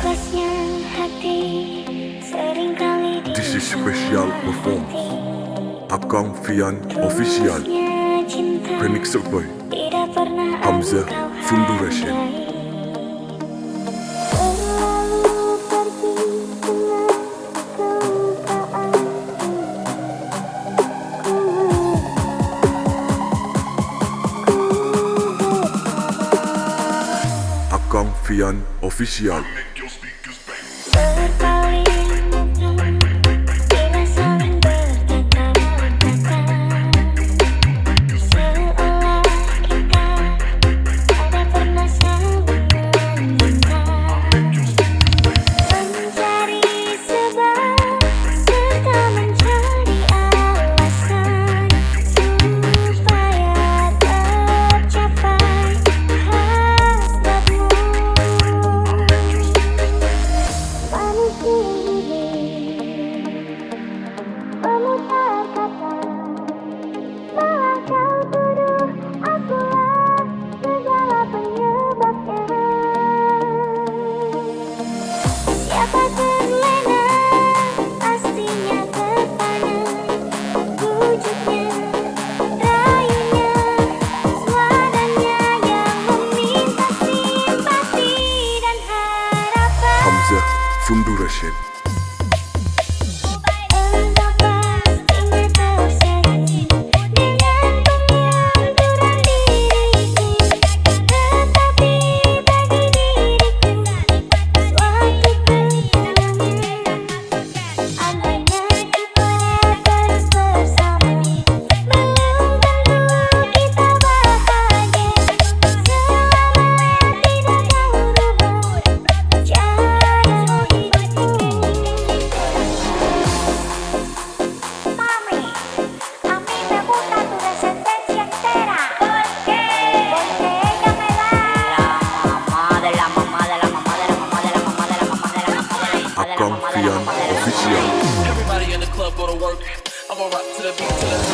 This is special performance Akang Fian Official Remix by Hamzah Funduration. Akang Fian Official. Hamzah Funduration. Akang Fian Official. Everybody in the club go to work. I'ma rock to the beat till it's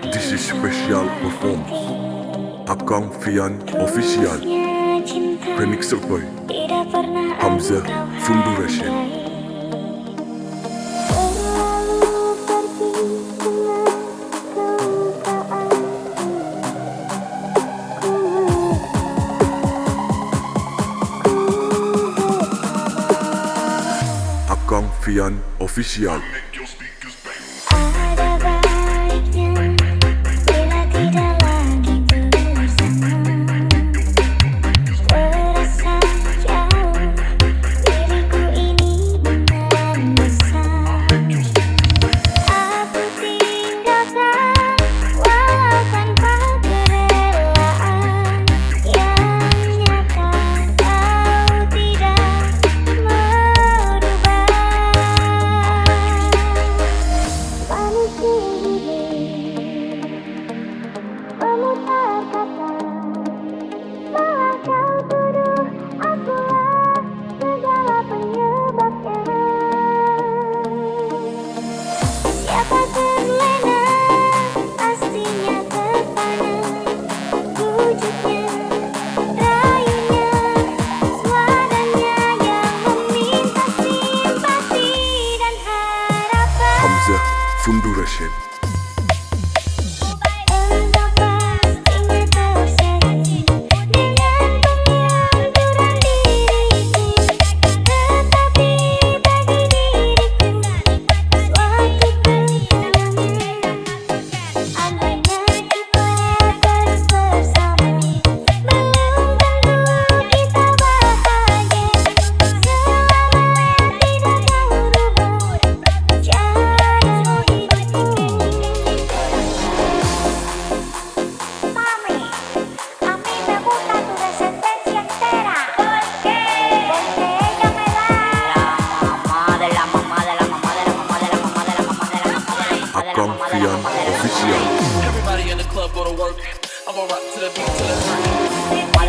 This is special performance Akang Fian Official Remix by Hamzah Funduration. Akang Fian Official. Hamzah Funduration. Fian Official. Everybody in the club go to work. I'ma rock to the beat till it's hurt.